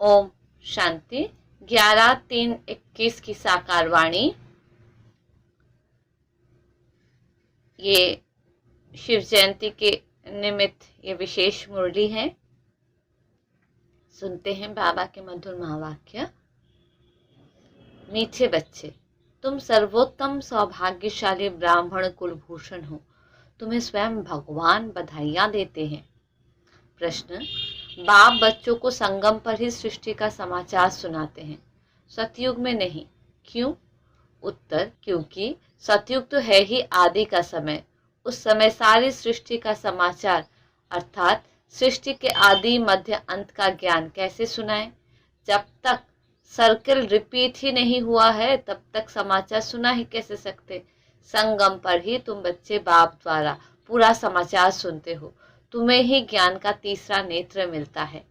ओम शांति। 11/3/21 की साकार वाणी। ये शिव जयंती के निमित्त ये विशेष मुरली है। सुनते हैं बाबा के मधुर महावाक्य। मीठे बच्चे, तुम सर्वोत्तम सौभाग्यशाली ब्राह्मण कुलभूषण हो। तुम्हें स्वयं भगवान बधाइयां देते हैं। प्रश्न: बाप बच्चों को संगम पर ही सृष्टि का समाचार सुनाते हैं, सतयुग में नहीं, क्यों? उत्तर: क्योंकि सतयुग तो है ही आदि का समय। उस समय सारी सृष्टि का समाचार अर्थात सृष्टि के आदि मध्य अंत का ज्ञान कैसे सुनाएं? जब तक सर्कल रिपीट ही नहीं हुआ है तब तक समाचार सुना ही कैसे सकते? संगम पर ही तुम बच्चे बाप द्वारा पूरा समाचार सुनते हो। तुम्हें ही ज्ञान का तीसरा नेत्र मिलता है।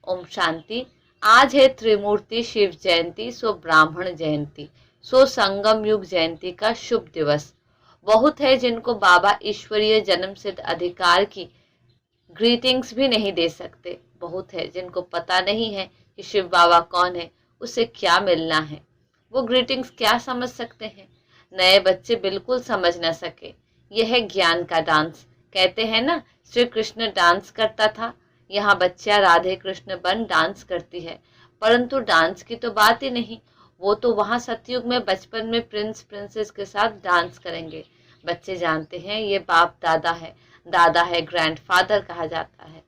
ओम शांति। आज है त्रिमूर्ति शिव जयंती, सो ब्राह्मण जयंती, सो संगम युग जयंती का शुभ दिवस। बहुत है जिनको बाबा ईश्वरीय जन्म सिद्ध अधिकार की ग्रीटिंग्स भी नहीं दे सकते। बहुत है जिनको पता नहीं है कि शिव बाबा कौन है, उसे क्या मिलना है। वो ग्रीटिंग्स क्या समझ सकते हैं? नए बच्चे बिल्कुल समझ न सके। यह है ज्ञान का डांस। कहते हैं ना, श्री कृष्ण डांस करता था। यहाँ बच्चियां राधे कृष्ण बन डांस करती है, परंतु डांस की तो बात ही नहीं। वो तो वहां सतयुग में बचपन में प्रिंस प्रिंसेस के साथ डांस करेंगे। बच्चे जानते हैं ये बाप दादा है। दादा है ग्रैंडफादर कहा जाता है।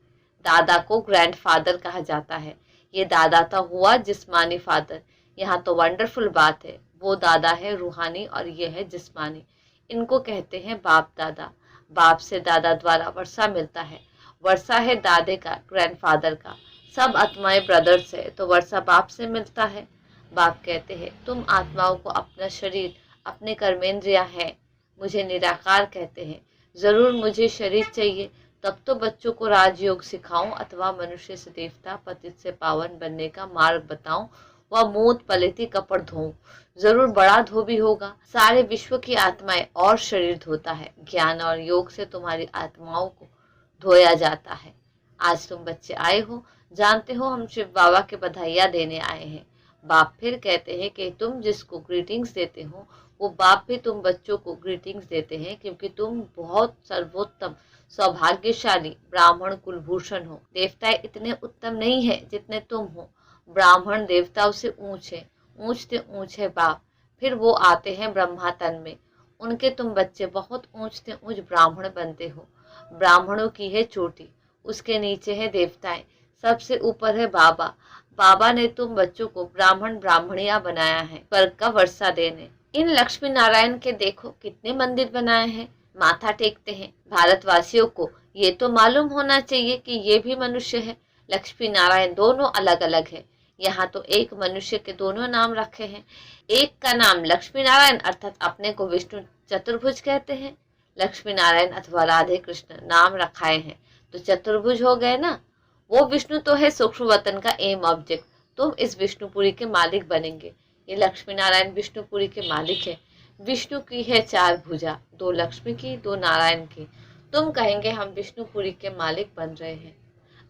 दादा को ग्रैंडफादर कहा जाता है। ये दादा तो हुआ जिस्मानी फादर। यहाँ तो वंडरफुल बात है, वो दादा है रूहानी और ये है जिस्मानी। इनको कहते हैं बाप दादा। बाप से दादा द्वारा वर्षा मिलता है। वर्षा है दादे का, ग्रैंडफादर का। सब आत्माएं ब्रदर्स है, तो वर्षा बाप से मिलता है। बाप कहते हैं तुम आत्माओं को अपना शरीर, अपने कर्मेंद्रिया है। मुझे निराकार कहते हैं। जरूर मुझे शरीर चाहिए, तब तो बच्चों को राजयोग सिखाऊं अथवा मनुष्य से देवता, पतित से पावन बनने का मार्ग बताऊं व मूत पलिती कपड़ धोऊं। जरूर बड़ा धोबी होगा। सारे विश्व की आत्माएं और शरीर धोता है। ज्ञान और योग से तुम्हारी आत्माओं को धोया जाता है। आज तुम बच्चे आए हो, जानते हो हम शिव बाबा के बधाइयां देने आए हैं। बाप फिर कहते हैं कि तुम जिसको ग्रीटिंग्स देते हो वो बाप भी तुम बच्चों को ग्रीटिंग्स देते हैं, क्योंकि तुम बहुत सर्वोत्तम सौभाग्यशाली ब्राह्मण कुलभूषण हो। देवताएं इतने उत्तम नहीं है जितने तुम हो। ब्राह्मण देवताओं से ऊंच है, ऊंचते ऊंच है बाप। फिर वो आते हैं ब्रह्मा तन में। उनके तुम बच्चे बहुत ऊंचते ऊंच ब्राह्मण बनते हो। ब्राह्मणों की है चोटी, उसके नीचे है देवताएं, सबसे ऊपर है बाबा। बाबा ने तुम बच्चों को ब्राह्मण ब्राह्मणिया बनाया है स्वर्ग का वर्षा देने। इन लक्ष्मी नारायण के देखो कितने मंदिर बनाए हैं, माथा टेकते हैं। भारतवासियों को ये तो मालूम होना चाहिए कि ये भी मनुष्य है। लक्ष्मी नारायण दोनों अलग अलग है। यहाँ तो एक मनुष्य के दोनों नाम रखे हैं। एक का नाम लक्ष्मी नारायण अर्थात अपने को विष्णु चतुर्भुज कहते हैं। लक्ष्मी नारायण अथवा राधे कृष्ण नाम रखाए हैं तो चतुर्भुज हो गए ना। वो विष्णु तो है सूक्ष्म वतन का एम ऑब्जेक्ट। तुम इस विष्णुपुरी के मालिक बनेंगे। ये लक्ष्मी नारायण विष्णुपुरी के मालिक है। विष्णु की है 4 भुजा, 2 लक्ष्मी की, 2 नारायण की। तुम कहेंगे हम विष्णुपुरी के मालिक बन रहे हैं।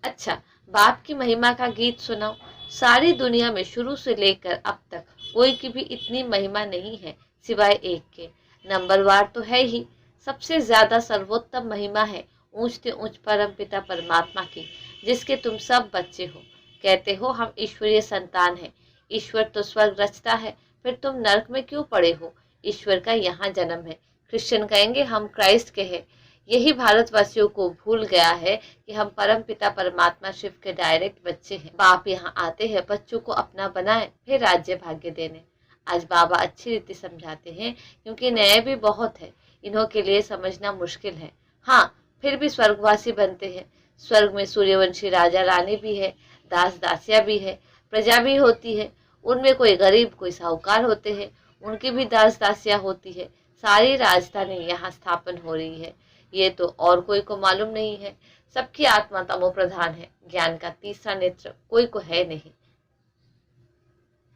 अच्छा, बाप की महिमा का गीत सुनाओ। सारी दुनिया में शुरू से लेकर अब तक कोई की भी इतनी महिमा नहीं है सिवाय एक के। नंबरवार तो है ही। सबसे ज्यादा सर्वोत्तम महिमा है ऊंचते ऊंच परम पिता परमात्मा की, जिसके तुम सब बच्चे हो। कहते हो हम ईश्वरीय संतान हैं। ईश्वर तो स्वर्ग रचता है, फिर तुम नरक में क्यों पड़े हो? ईश्वर का यहाँ जन्म है। क्रिश्चियन कहेंगे हम क्राइस्ट के हैं। यही भारतवासियों को भूल गया है कि हम परम पिता परमात्मा शिव के डायरेक्ट बच्चे हैं। बाप यहाँ आते हैं बच्चों को अपना बनाए, फिर राज्य भाग्य देने। आज बाबा अच्छी रीति समझाते हैं, क्योंकि नए भी बहुत है, इन्हों के लिए समझना मुश्किल है। हाँ, फिर भी स्वर्गवासी बनते हैं। स्वर्ग में सूर्यवंशी राजा रानी भी है, दास दासिया भी है, प्रजा भी होती है। उनमें कोई गरीब कोई साहूकार होते हैं, उनकी भी दास दासिया होती है। सारी राजधानी यहाँ स्थापन हो रही है। ये तो और कोई को मालूम नहीं है। सबकी आत्मा तमो प्रधान है। ज्ञान का तीसरा नेत्र कोई को है नहीं।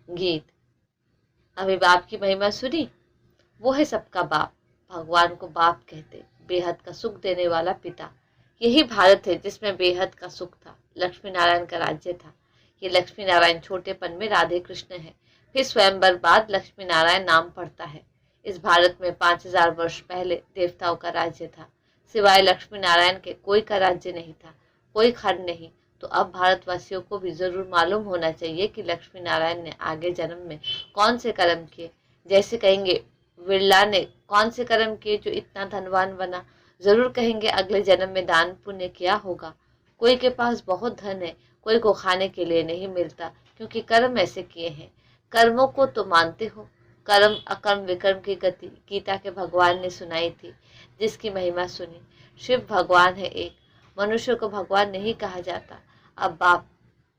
गीत। अभी बाप की महिमा सुनी। वो है सबका बाप। भगवान को बाप कहते, बेहद का सुख देने वाला पिता। यही भारत है जिसमें बेहद का सुख था, लक्ष्मी नारायण का राज्य था। ये लक्ष्मी नारायण छोटेपन में राधे कृष्ण है। फिर स्वयंवर बाद लक्ष्मी नारायण नाम पड़ता है। इस भारत में 5000 वर्ष पहले देवताओं का राज्य था। सिवाय लक्ष्मी नारायण के कोई का राज्य नहीं था, कोई खंड नहीं। तो अब भारतवासियों को भी जरूर मालूम होना चाहिए कि लक्ष्मी नारायण ने आगे जन्म में कौन से कर्म किए। जैसे कहेंगे बिरला ने कौन से कर्म किए जो इतना धनवान बना, जरूर कहेंगे अगले जन्म में दान पुण्य किया होगा। कोई के पास बहुत धन है, कोई को खाने के लिए नहीं मिलता, क्योंकि कर्म ऐसे किए हैं। कर्मों को तो मानते हो। कर्म अकर्म विकर्म की गति गीता के भगवान ने सुनाई थी, जिसकी महिमा सुनी। शिव भगवान है एक, मनुष्य को भगवान नहीं कहा जाता। अब बाप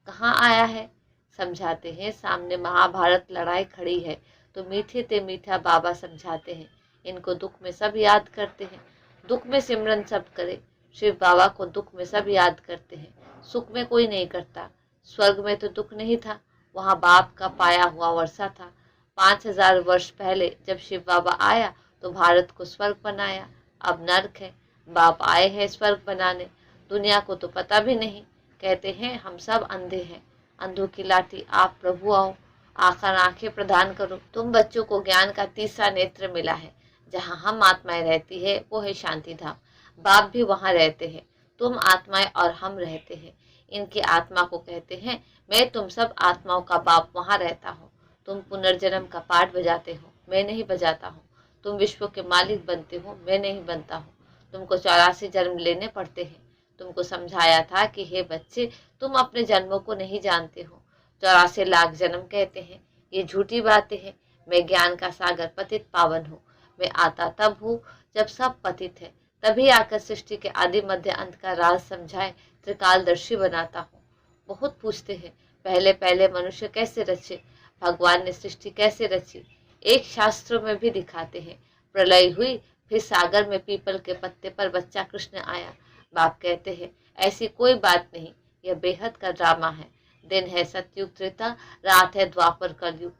कहाँ आया है, समझाते हैं। सामने महाभारत लड़ाई खड़ी है तो मीठे ते मीठा बाबा समझाते हैं। इनको दुख में सब याद करते हैं, दुख में सिमरन सब करे। शिव बाबा को दुख में सब याद करते हैं, सुख में कोई नहीं करता। स्वर्ग में तो दुख नहीं था, वहाँ बाप का पाया हुआ वर्षा था। 5000 वर्ष पहले जब शिव बाबा आया तो भारत को स्वर्ग बनाया, अब नर्क है। बाप आए हैं स्वर्ग बनाने, दुनिया को तो पता भी नहीं। कहते हैं हम सब अंधे हैं, अंधों की लाठी आप प्रभु आओ, आखिर आंखें प्रदान करो। तुम बच्चों को ज्ञान का तीसरा नेत्र मिला है। जहाँ हम आत्माएं रहती है वो है शांति धाम, बाप भी वहाँ रहते हैं। तुम आत्माएं और हम रहते हैं। इनकी आत्मा को कहते हैं मैं तुम सब आत्माओं का बाप वहाँ रहता हूँ। तुम पुनर्जन्म का पाठ बजाते हो, मैं नहीं बजाता हूँ। तुम विश्व के मालिक बनते हो, मैं नहीं बनता हूँ। तुमको 84 जन्म लेने पड़ते हैं। तुमको समझाया था कि हे बच्चे, तुम अपने जन्मों को नहीं जानते हो। 84 लाख जन्म कहते हैं, ये झूठी बातें हैं। मैं ज्ञान का सागर पतित पावन हूँ। मैं आता तब हूँ जब सब पतित है, तभी आकर सृष्टि के आदि मध्य अंत का राज समझाए त्रिकालदर्शी बनाता हूँ। बहुत पूछते हैं पहले पहले मनुष्य कैसे रचे, भगवान ने सृष्टि कैसे रची। एक शास्त्रों में भी दिखाते हैं। प्रलय हुई, फिर सागर में पीपल के पत्ते पर बच्चा कृष्ण आया। बाप कहते हैं ऐसी कोई बात नहीं, यह बेहद का ड्रामा है। दिन है सतयुग त्रेता, रात है द्वापर कलयुग।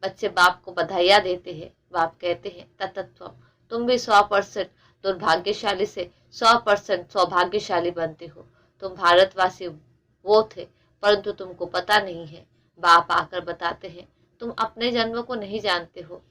बच्चे बाप को बधाइयाँ देते हैं। बाप कहते हैं ततत्व, तुम भी 100% दुर्भाग्यशाली से 100% सौभाग्यशाली बनते हो। तुम भारतवासी वो थे, परंतु तुमको पता नहीं है। बाप आकर बताते हैं तुम अपने जन्मों को नहीं जानते हो,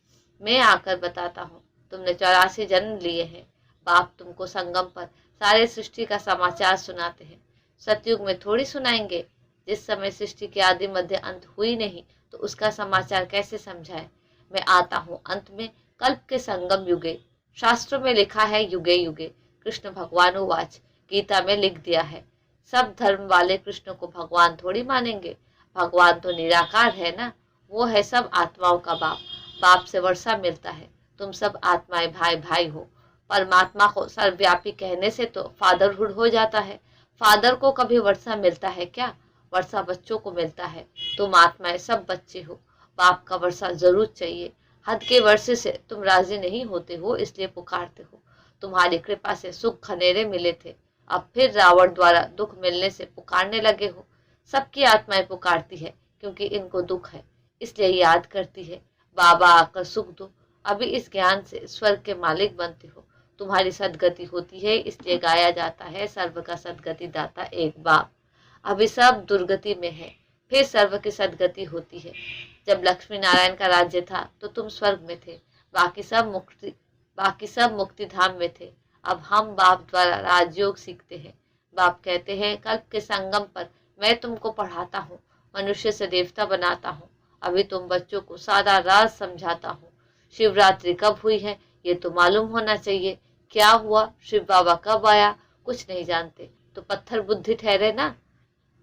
मैं आकर बताता हूँ। तुमने 84 जन्म लिए हैं। बाप तुमको संगम पर सारे सृष्टि का समाचार सुनाते हैं। सतयुग में थोड़ी सुनाएंगे, जिस समय सृष्टि के आदि मध्य अंत हुई नहीं तो उसका समाचार कैसे समझाए। मैं आता हूँ अंत में, कल्प के संगम युगे। शास्त्रों में लिखा है युगे युगे। कृष्ण भगवान वाच, गीता में लिख दिया है। सब धर्म वाले कृष्ण को भगवान थोड़ी मानेंगे। भगवान तो निराकार है ना, वो है सब आत्माओं का बाप। बाप से वर्षा मिलता है। तुम सब आत्माएं भाई भाई हो। परमात्मा को सर्वव्यापी कहने से तो फादरहुड हो जाता है। फादर को कभी वर्षा मिलता है क्या? वर्षा बच्चों को मिलता है। तुम आत्माएं सब बच्चे हो, बाप का वर्षा जरूर चाहिए। हद के वर्षे से तुम राजी नहीं होते हो, इसलिए पुकारते हो। तुम्हारी कृपा से सुख खनेरे मिले थे, अब फिर रावण द्वारा दुख मिलने से पुकारने लगे हो। सबकी आत्माएं पुकारती है क्योंकि इनको दुख है, इसलिए याद करती है बाबा आकर सुख दो। अभी इस ज्ञान से स्वर्ग के मालिक बनते हो। तुम्हारी सदगति होती है, इसलिए गाया जाता है सर्व का सदगति दाता एक बाप। अभी सब दुर्गति में है, फिर सर्व की सदगति होती है। जब लक्ष्मी नारायण का राज्य था तो तुम स्वर्ग में थे, बाकी सब मुक्ति धाम में थे। अब हम बाप द्वारा राजयोग सीखते हैं। बाप कहते हैं कल्प के संगम पर मैं तुमको पढ़ाता हूँ, मनुष्य से देवता बनाता हूँ। अभी तुम बच्चों को सारा राज समझाता हूँ। शिवरात्रि कब हुई है ये तो मालूम होना चाहिए। क्या हुआ, शिव बाबा कब आया, कुछ नहीं जानते तो पत्थर बुद्धि ठहरे ना।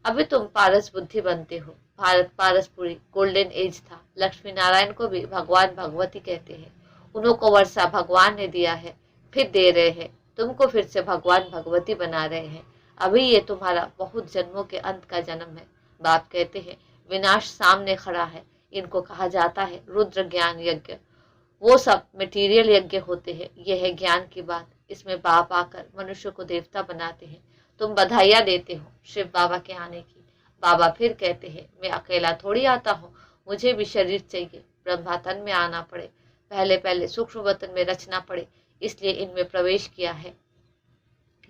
अभी तुम पारस बुद्धि बनते हो। भारत पारसपुरी गोल्डन एज था। लक्ष्मी नारायण को भी भगवान भगवती कहते हैं। उन्हों को वर्षा भगवान ने दिया है, फिर दे रहे हैं। तुमको फिर से भगवान भगवती बना रहे हैं। अभी ये तुम्हारा बहुत जन्मों के अंत का जन्म है। बाप कहते हैं विनाश सामने खड़ा है। इनको कहा जाता है रुद्र ज्ञान यज्ञ। वो सब मटेरियल यज्ञ होते हैं, यह है ज्ञान की बात। इसमें बाप आकर मनुष्य को देवता बनाते हैं। तुम बधाइयाँ देते हो शिव बाबा के आने की। बाबा फिर कहते हैं मैं अकेला थोड़ी आता हूँ, मुझे भी शरीर चाहिए। ब्रह्मातन में आना पड़े, पहले पहले सूक्ष्म वतन में रचना पड़े, इसलिए इनमें प्रवेश किया है।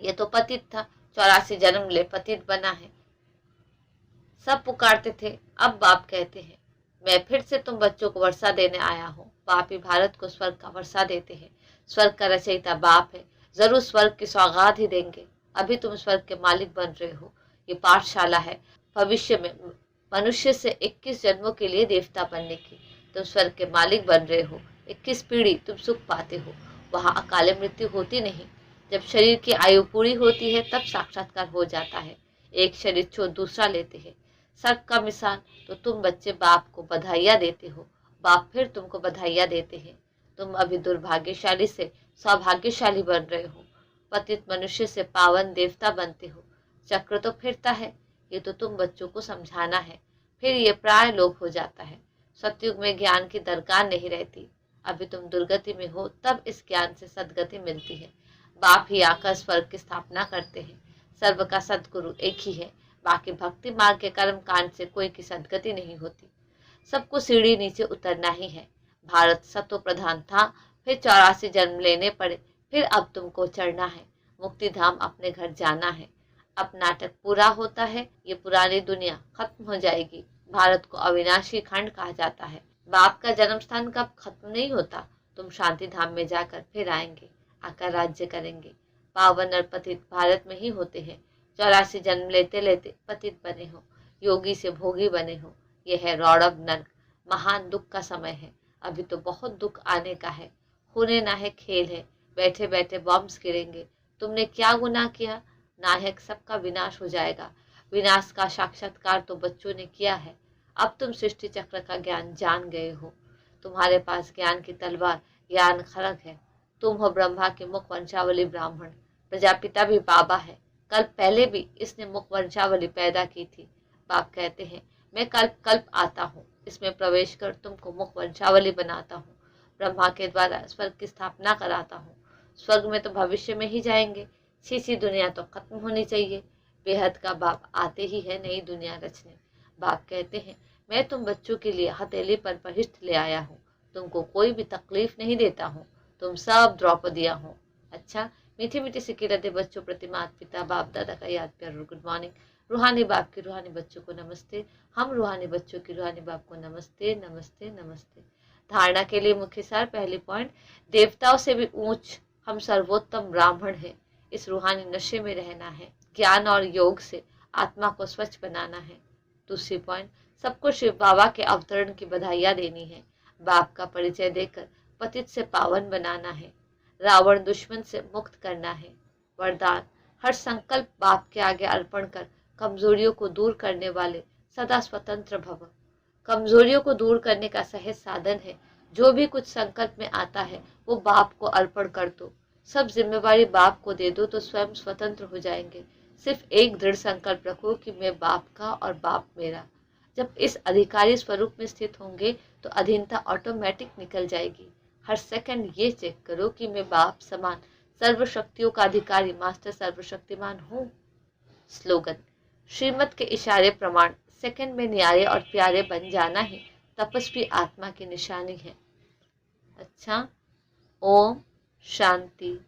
ये तो पतित था, 84 जन्म ले पतित बना है। सब पुकारते थे। अब बाप कहते हैं, मैं फिर से तुम बच्चों को वर्षा देने आया हूँ। बाप ही भारत को स्वर्ग का वर्षा देते हैं। स्वर्ग का रचयिता बाप है, जरूर स्वर्ग की सौगात ही देंगे। अभी तुम स्वर्ग के मालिक बन रहे हो। ये पाठशाला है भविष्य में मनुष्य से 21 जन्मों के लिए देवता बनने की। तुम स्वर्ग के मालिक बन रहे हो। 21 पीढ़ी तुम सुख पाते हो। वहाँ अकाले मृत्यु होती नहीं। जब शरीर की आयु पूरी होती है तब साक्षात्कार हो जाता है। एक शरीर छोड़ दूसरा लेते हैं। स्वर्ग का मिसाल तो तुम बच्चे बाप को बधाइयाँ देते हो। बाप फिर तुमको बधाइयाँ देते हैं। तुम अभी दुर्भाग्यशाली से सौभाग्यशाली बन रहे हो। पतित मनुष्य से पावन देवता बनते हो। चक्र तो फिरता है, ये तो तुम बच्चों को समझाना है। फिर ये प्राय लोप हो जाता है। सतयुग में ज्ञान की दरकार नहीं रहती। अभी तुम दुर्गति में हो, तब इस ज्ञान से सदगति मिलती है। बाप ही आकर स्वर्ग की स्थापना करते हैं। सर्व का सदगुरु एक ही है। बाकी भक्ति मार्ग के कर्म कांड से कोई की सदगति नहीं होती। सबको सीढ़ी नीचे उतरना ही है। भारत सतो प्रधान था, फिर 84 जन्म लेने पड़े, फिर अब तुमको चढ़ना है। मुक्ति धाम अपने घर जाना है। अब नाटक पूरा होता है। ये पुरानी दुनिया खत्म हो जाएगी। भारत को अविनाशी खंड कहा जाता है। बाप का जन्म स्थान कब खत्म नहीं होता। तुम शांति धाम में जाकर फिर आएंगे, आकर राज्य करेंगे। पावन और पतित भारत में ही होते हैं। 84 जन्म लेते लेते पतित बने हो, योगी से भोगी बने हो। यह है रौड़ब नर्क, महान दुख का समय है। अभी तो बहुत दुख आने का है। होने ना है खेल है। बैठे बैठे बॉम्ब्स गिरेंगे। तुमने क्या गुनाह किया, नायक सबका विनाश हो जाएगा। विनाश का साक्षात्कार तो बच्चों ने किया है। अब तुम सृष्टि चक्र का ज्ञान जान गए हो। तुम्हारे पास ज्ञान की तलवार ज्ञान खड़ग है। तुम हो ब्रह्मा के मुख वंशावली ब्राह्मण। प्रजापिता भी बाबा है। कल्प पहले भी इसने मुख वंशावली पैदा की थी। बाप कहते हैं, मैं कल्प कल्प आता हूँ, इसमें प्रवेश कर तुमको मुख वंशावली बनाता हूँ। ब्रह्मा के द्वारा स्वर्ग की स्थापना कराता हूँ। स्वर्ग में तो भविष्य में ही जाएंगे। सी दुनिया तो खत्म होनी चाहिए। बेहद का बाप आते ही है नई दुनिया रचने। बाप कहते हैं, मैं तुम बच्चों के लिए हथेली पर बहिष्ठ ले आया हूँ। तुमको कोई भी तकलीफ नहीं देता हूँ। तुम सब द्रौपदियाँ हो। अच्छा, मीठी मीठी सिक्की रते बच्चों प्रति माता पिता बाप दादा का याद प्यार और गुड मॉर्निंग। रूहानी बाप के रूहानी बच्चों को नमस्ते। हम रूहानी बच्चों की रूहानी बाप को नमस्ते नमस्ते नमस्ते। धारणा के लिए मुख्य सार। पहली पॉइंट, देवताओं से भी ऊंच हम सर्वोत्तम ब्राह्मण हैं। इस रूहानी नशे में रहना है। ज्ञान और योग से आत्मा को स्वच्छ बनाना है। दूसरी पॉइंट, सबको शिव बाबा के अवतरण की बधाइयाँ देनी है। बाप का परिचय देकर पतित से पावन बनाना है। रावण दुश्मन से मुक्त करना है। वरदान, हर संकल्प बाप के आगे अर्पण कर कमजोरियों को दूर करने वाले सदा स्वतंत्र भव। कमजोरियों को दूर करने का सहज साधन है। जो भी कुछ संकल्प में आता है वो बाप को अर्पण कर दो। सब जिम्मेवारी बाप को दे दो तो स्वयं स्वतंत्र हो जाएंगे। सिर्फ एक दृढ़ संकल्प रखो कि मैं बाप का और बाप मेरा। जब इस अधिकारी स्वरूप में स्थित होंगे तो अधीनता ऑटोमेटिक निकल जाएगी। हर सेकंड ये चेक करो कि मैं बाप समान सर्वशक्तियों का अधिकारी मास्टर सर्वशक्तिमान हूँ। स्लोगन, श्रीमत के इशारे प्रमाण सेकंड में न्यारे और प्यारे बन जाना ही तपस्वी आत्मा की निशानी है। अच्छा, ओम शांति